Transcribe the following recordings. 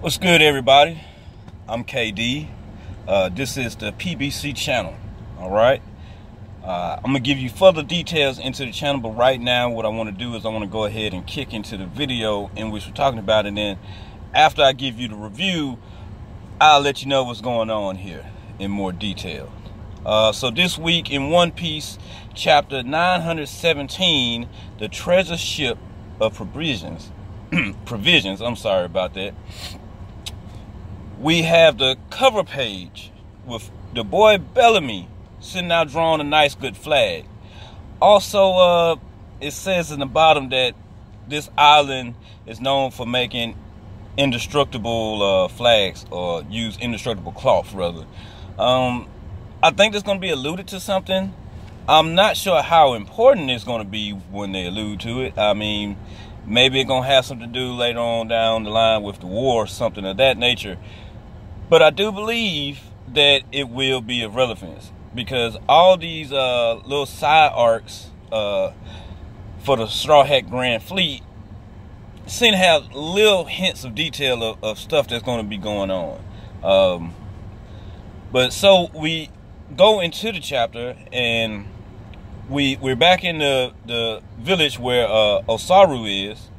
What's good, everybody? I'm KD. This is the PBC channel. All right. I'm gonna give you further details into the channel, but right now what I want to do is I want to go ahead and kick into the video in which we're talking about, and then after I give you the review, I'll let you know what's going on here in more detail. So this week in One Piece, chapter 917, the treasure ship of provisions. I'm sorry about that. We have the cover page with the boy Bellamy sitting out drawing a nice good flag. Also, it says in the bottom that this island is known for making indestructible flags, or use indestructible cloth rather. I think that's going to be alluded to something. I'm not sure how important it's going to be when they allude to it. I mean, maybe it's going to have something to do later on down the line with the war or something of that nature. But I do believe that it will be of relevance, because all these little side arcs for the Straw Hat Grand Fleet seem to have little hints of detail of stuff that's going to be going on. But so we go into the chapter, and we're back in the village where Osaru is,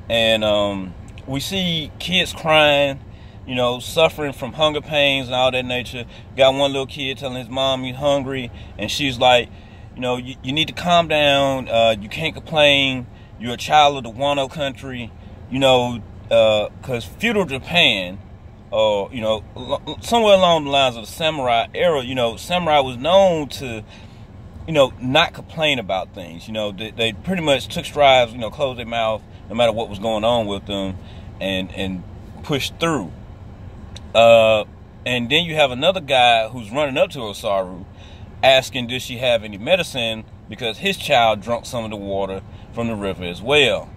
and we see kids crying, you know, suffering from hunger pains and all that nature. Got one little kid telling his mom he's hungry, and she's like, you know, you need to calm down. You can't complain. You're a child of the Wano country, you know, because feudal Japan, you know, somewhere along the lines of the samurai era, you know, samurai was known to, you know, not complain about things. You know, they pretty much took strides, you know, closed their mouth no matter what was going on with them, and pushed through. And then you have another guy who's running up to Osaru asking, does she have any medicine, because his child drunk some of the water from the river as well.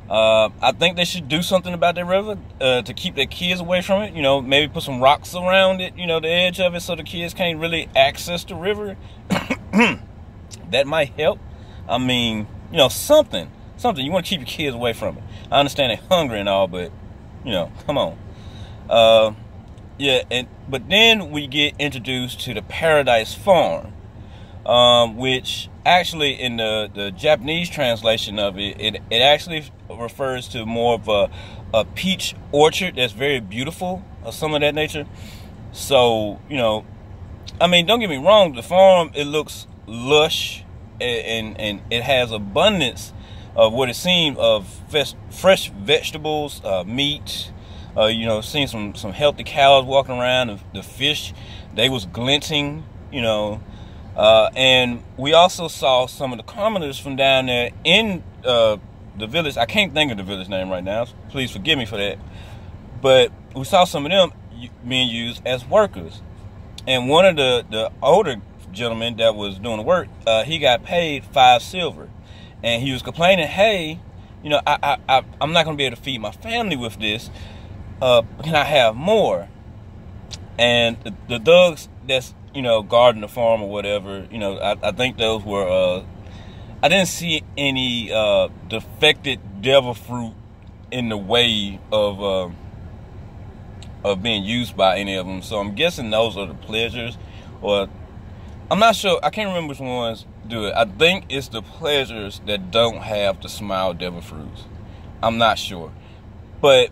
I think they should do something about that river to keep their kids away from it. You know, maybe put some rocks around it, you know, the edge of it, so the kids can't really access the river. That might help. I mean, you know, something. You want to keep your kids away from it. I understand they're hungry and all, but, you know, come on. Yeah, but then we get introduced to the Paradise Farm, which actually in the Japanese translation of it, it actually refers to more of a peach orchard that's very beautiful, or some of that nature. So, you know, I mean, don't get me wrong, the farm, it looks lush, and it has abundance of what it seems of fresh vegetables, meat. You know, seeing some healthy cows walking around. The fish, they was glinting, you know. And we also saw some of the commoners from down there in the village. I can't think of the village name right now. Please forgive me for that. But we saw some of them being used as workers. And one of the older gentlemen that was doing the work, he got paid 5 silver. And he was complaining, hey, you know, I'm not going to be able to feed my family with this. Can I have more? And the thugs that's, you know, guarding the farm or whatever, you know, I think those were, I didn't see any defected devil fruit in the way of being used by any of them. So I'm guessing those are the pleasures, or I'm not sure. I can't remember which ones do it. I think it's the pleasures that don't have the smile devil fruits. I'm not sure, but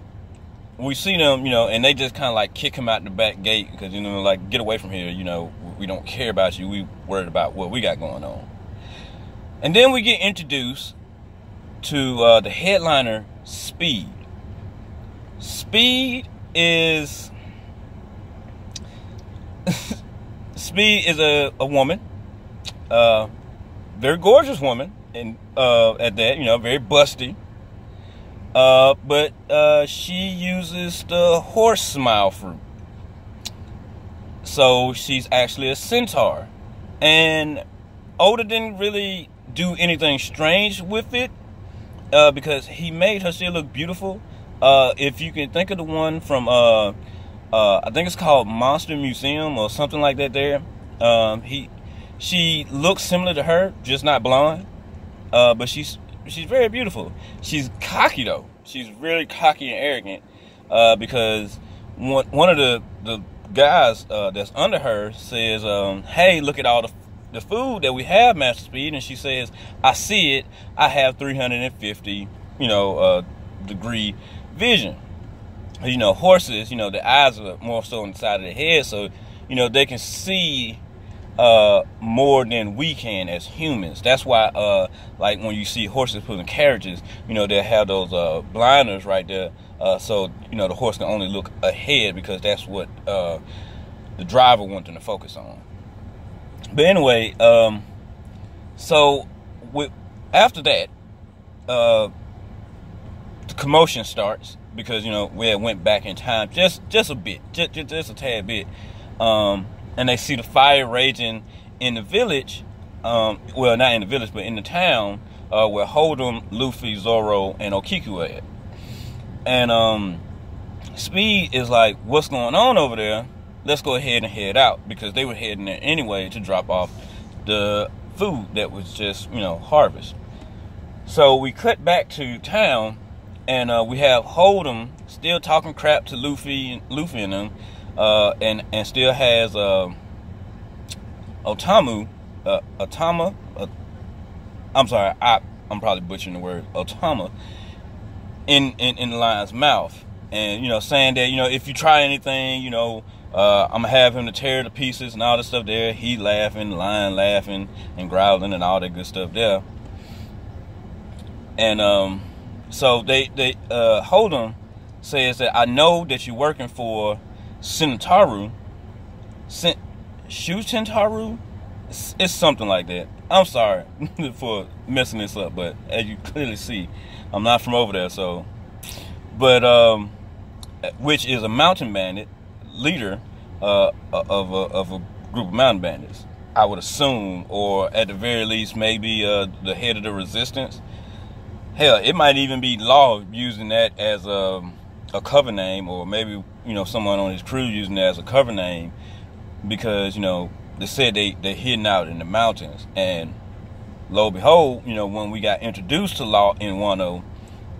we see them, you know, and they just kind of like kick him out the back gate, because, you know, like, get away from here, you know, we don't care about you, we worried about what we got going on. And then we get introduced to the headliner, Speed. Speed is Speed is a woman, very gorgeous woman, and at that, you know, very busty. But she uses the horse smile fruit. So she's actually a centaur. And Oda didn't really do anything strange with it, because he made her still look beautiful. If you can think of the one from, I think it's called Monster Museum or something like that there. She looks similar to her, just not blonde. But she's very beautiful. She's cocky though. She's really cocky and arrogant. because one of the guys that's under her says, hey, look at all the food that we have, Master Speed. And she says, I see it. I have 350, degree vision. Horses, the eyes are more so on the side of the head, so they can see more than we can as humans. That's why like when you see horses put in carriages, they have those blinders right there, so the horse can only look ahead, because that's what the driver wants them to focus on. But anyway, so after that, the commotion starts, because we had went back in time just a bit, just a tad bit, and they see the fire raging in the village, well, not in the village, but in the town, where Hold'em, Luffy, Zoro, and Okiku are at. And Speed is like, what's going on over there? Let's go ahead and head out, because they were heading there anyway to drop off the food that was just harvest. So we cut back to town, and we have Hold'em still talking crap to Luffy and them, and still has Otama, I'm sorry, I'm probably butchering the word, Otama, in the lion's mouth, and saying that if you try anything, I'm gonna have him to tear to pieces and all this stuff there. He laughing, the lion laughing and growling and all that good stuff there. And so they Hold'em says that, I know that you're working for Shuntaru. Shuntaru? It's something like that. I'm sorry for messing this up, but as you clearly see, I'm not from over there, so. But which is a mountain bandit leader of a group of mountain bandits, I would assume, or at the very least maybe the head of the resistance. Hell, it might even be Law using that as a cover name, or maybe someone on his crew using that as a cover name, because they said they're hidden out in the mountains. And lo and behold, when we got introduced to Law in Wano,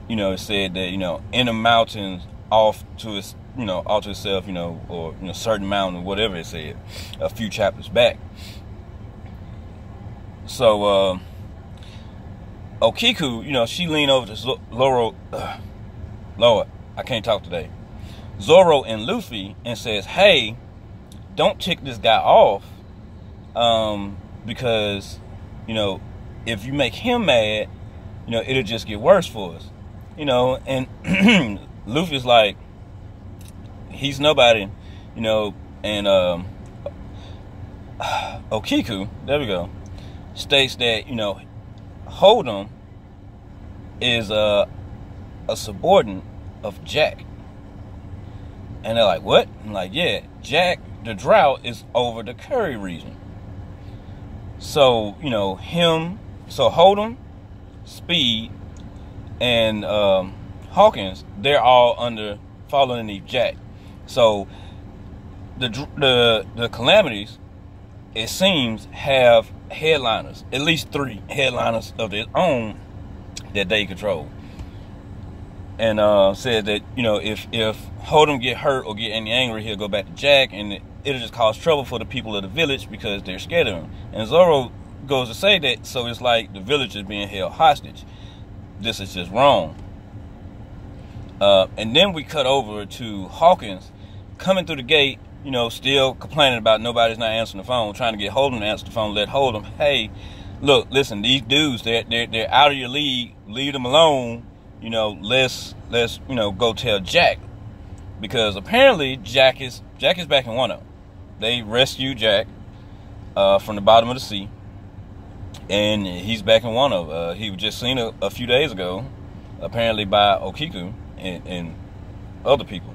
it said that in the mountains off to its off to itself, or certain mountain, whatever it said a few chapters back. So Okiku, she leaned over to Lord, I can't talk today. Zoro and Luffy, and says, hey, don't tick this guy off, because if you make him mad, it'll just get worse for us. And Luffy's like, he's nobody, and Okiku, there we go, states that Hold'em is a subordinate of Jack. And they're like, what? I'm like, yeah, Jack the Drought is over the Curry region. So so Hold'em, Speed, and Hawkins, they're all following underneath Jack. So the Calamities, it seems, have headliners, at least 3 headliners of their own that they control. And said that if Hold'em get hurt or get any angry, he'll go back to Jack, and it'll just cause trouble for the people of the village because they're scared of him. And Zoro goes to say that, so it's like the village is being held hostage. This is just wrong. And then we cut over to Hawkins coming through the gate, still complaining about nobody's not answering the phone, trying to get Hold'em to answer the phone, let Hold'em, hey, look, listen, these dudes, they're out of your league, leave them alone, let's go tell Jack, because apparently Jack is back in Wano. They rescued Jack from the bottom of the sea, and he's back in Wano. He was just seen a few days ago, apparently by Okiku and other people.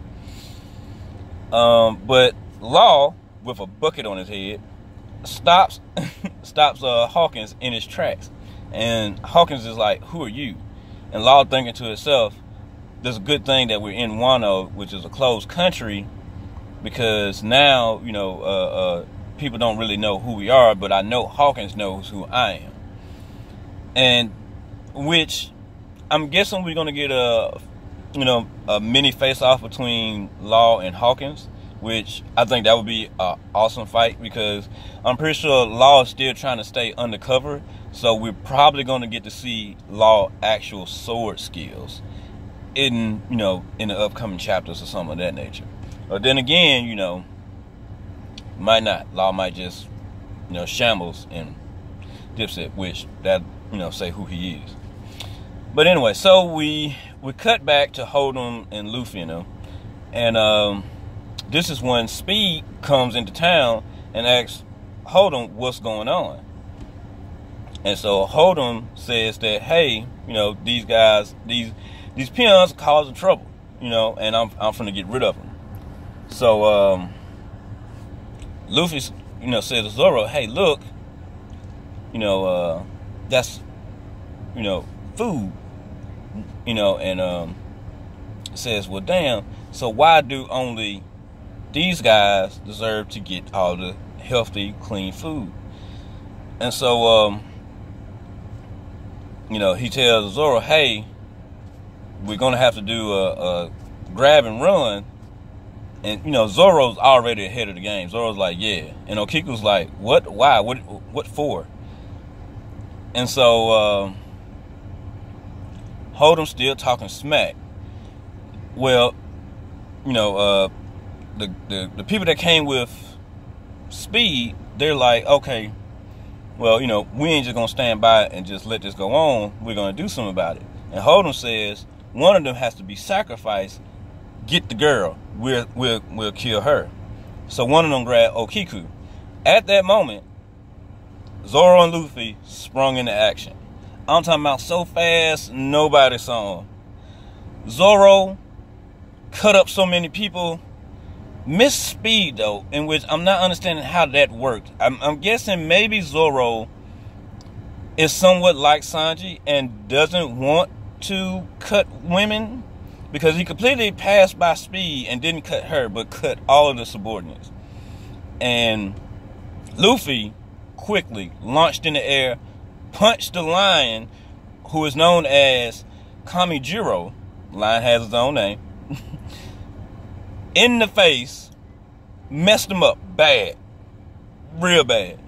But Law, with a bucket on his head, stops Hawkins in his tracks. And Hawkins is like, who are you? And Law thinking to himself, there's a good thing that we're in Wano, which is a closed country, because now, people don't really know who we are, but I know Hawkins knows who I am. And which I'm guessing we're going to get a mini face-off between Law and Hawkins, which I think that would be an awesome fight, because I'm pretty sure Law is still trying to stay undercover, so we're probably going to get to see Law actual sword skills in in the upcoming chapters or something of that nature. But then again, might not. Law might just shambles and Dipset, which that say who he is. But anyway, so we cut back to Hold'em and Luffy, and this is when Speed comes into town and asks Hold'em what's going on. And so Hold'em says that, hey, these guys, these peons are causing trouble, and I'm finna get rid of them. So Luffy, says to Zoro, hey, look, that's food, and says, well, damn, so why do only these guys deserve to get all the healthy, clean food? And so he tells Zoro, hey, we're gonna have to do a grab and run. And Zoro's already ahead of the game. Zoro's like, yeah. And Okiku's like, what? Why? What for? And so Hold'em still talking smack. Well, the people that came with Speed, they're like, okay, well, we ain't just gonna stand by and just let this go on. We're gonna do something about it. And Hold'em says one of them has to be sacrificed. Get the girl. We'll kill her. So one of them grabbed Okiku. At that moment, Zoro and Luffy sprung into action. I'm talking about so fast, nobody saw him. Zoro cut up so many people. Missed Speed, though, in which I'm not understanding how that worked. I'm guessing maybe Zoro is somewhat like Sanji and doesn't want to cut women, because he completely passed by Speed and didn't cut her, but cut all of the subordinates. And Luffy quickly launched in the air, punched the lion, who is known as Kamijiro. Lion has his own name. In the face, messed him up bad, real bad,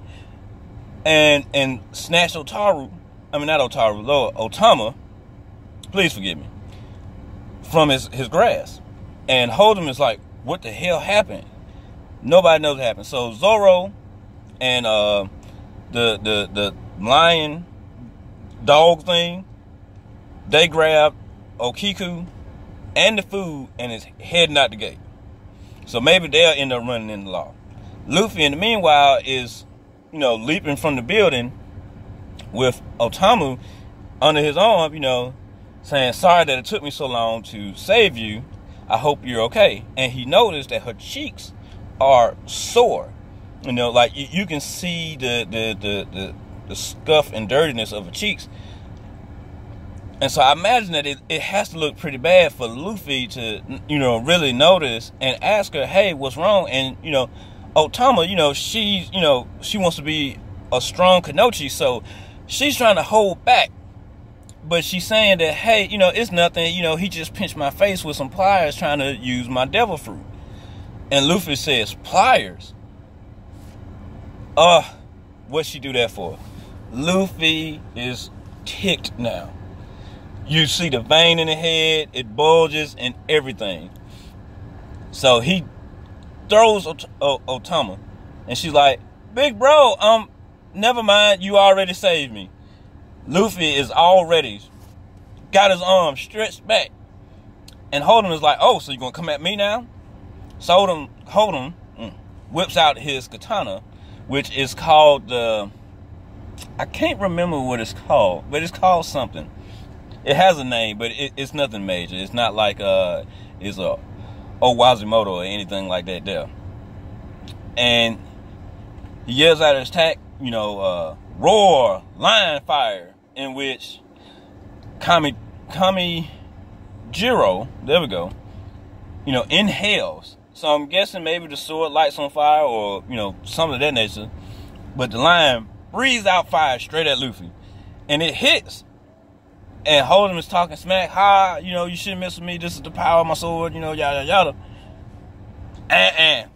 and snatched Otama, please forgive me, from his grasp. And Hold'em is like, what the hell happened? Nobody knows what happened. So Zoro and the lion dog thing, they grabbed Okiku and the food and is heading out the gate. So maybe they'll end up running into Law. Luffy, in the meanwhile, is, leaping from the building with Otama under his arm, saying, sorry that it took me so long to save you. I hope you're okay. And he noticed that her cheeks are sore. Like you can see the scuff and dirtiness of her cheeks. And so I imagine that it has to look pretty bad for Luffy to, really notice and ask her, hey, what's wrong? And, Otama, she's, she wants to be a strong Kanochi, so she's trying to hold back. But she's saying that, hey, it's nothing, he just pinched my face with some pliers trying to use my devil fruit. And Luffy says, pliers? What'd she do that for? Luffy is ticked now. You see the vein in the head, it bulges and everything. So he throws Otama, and she's like, big bro, never mind, you already saved me. Luffy is already got his arm stretched back. And Hold'em is like, oh, so you gonna come at me now? So Hold'em whips out his katana, which is called I can't remember what it's called, but it's called something. It has a name, but it's nothing major. It's not like it's a Owazimoto or anything like that there. And he yells out his attack, roar, lion fire, in which Kamijiro, there we go, inhales. So I'm guessing maybe the sword lights on fire or, something of that nature. But the lion breathes out fire straight at Luffy. And it hits And Hold'em is talking smack. Ha, you know, you shouldn't mess with me. This is the power of my sword. You know, yada yada. And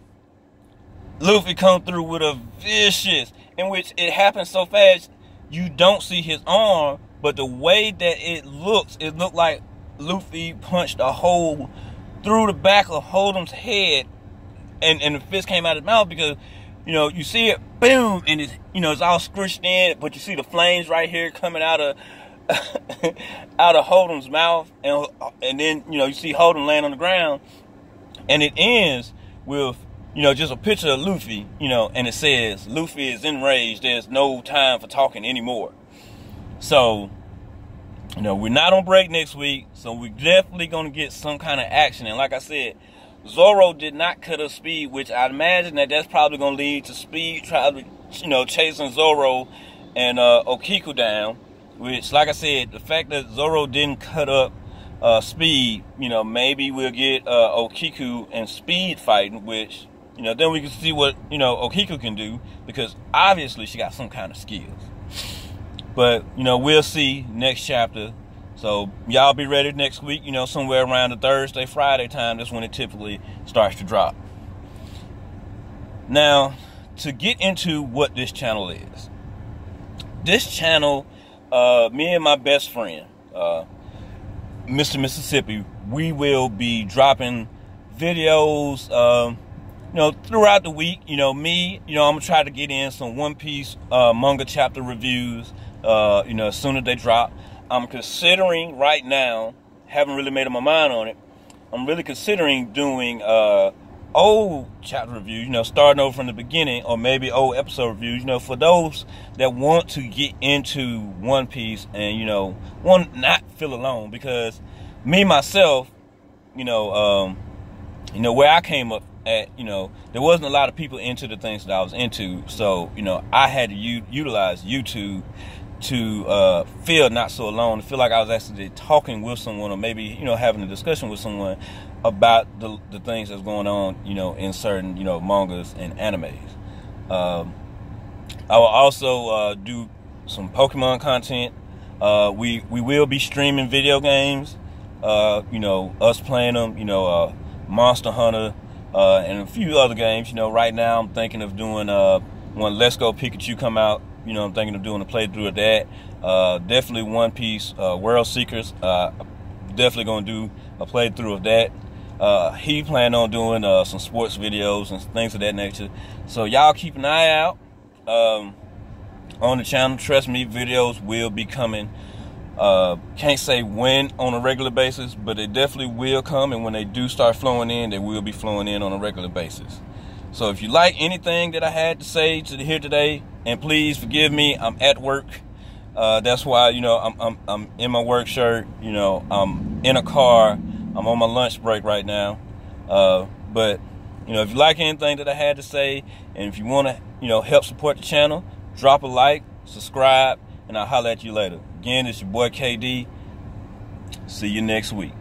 Luffy come through with a vicious, in which it happens so fast you don't see his arm, but the way that it looked like Luffy punched a hole through the back of Hold'em's head, and the fist came out of his mouth, because, you know, you see it, boom, and it's, you know, it's all squished in, but you see the flames right here coming out of out of Hold'em's mouth, and then, you know, you see Hold'em laying on the ground, and it ends with, you know, just a picture of Luffy, you know, and it says, Luffy is enraged, there's no time for talking anymore. So, you know, we're not on break next week, so we're definitely going to get some kind of action. And like I said, Zoro did not cut her speed, which I'd imagine that that's probably going to lead to Speed trying to, you know, chasing Zoro and Okiku down. Which, like I said, the fact that Zoro didn't cut up Speed, you know, maybe we'll get Okiku and Speed fighting, which, you know, then we can see what, you know, Okiku can do, because obviously she got some kind of skills. But, you know, we'll see next chapter. So y'all be ready next week, you know, somewhere around the Thursday, Friday time. That's when it typically starts to drop. Now, to get into what this channel is. This channel, me and my best friend, Mr. Mississippi, we will be dropping videos, you know, throughout the week. You know, me, you know, I'm gonna try to get in some One Piece manga chapter reviews, you know, as soon as they drop. I'm considering right now, haven't really made up my mind on it, I'm really considering doing old chapter reviews, you know, starting over from the beginning, or maybe old episode reviews, you know, for those that want to get into One Piece and, you know, want to not feel alone. Because me, myself, you know, where I came up at, you know, there wasn't a lot of people into the things that I was into. So, you know, I had to utilize YouTube to feel not so alone, to feel like I was actually talking with someone, or maybe, you know, having a discussion with someone about the things that's going on, you know, in certain, you know, mangas and animes. I will also do some Pokemon content. We will be streaming video games, you know, us playing them, you know, Monster Hunter, and a few other games. You know, right now I'm thinking of doing when Let's Go Pikachu come out. You know, I'm thinking of doing a playthrough of that. Definitely One Piece World Seekers. Definitely going to do a playthrough of that. He planned on doing some sports videos and things of that nature. So y'all keep an eye out on the channel. Trust me, videos will be coming. Can't say when on a regular basis, but they definitely will come. And when they do start flowing in, they will be flowing in on a regular basis. So if you like anything that I had to say here today, and please forgive me, I'm at work. That's why, you know, I'm in my work shirt. You know, I'm in a car. I'm on my lunch break right now. But, you know, if you like anything that I had to say, and if you want to, you know, help support the channel, drop a like, subscribe, and I'll holler at you later. Again, it's your boy KD. See you next week.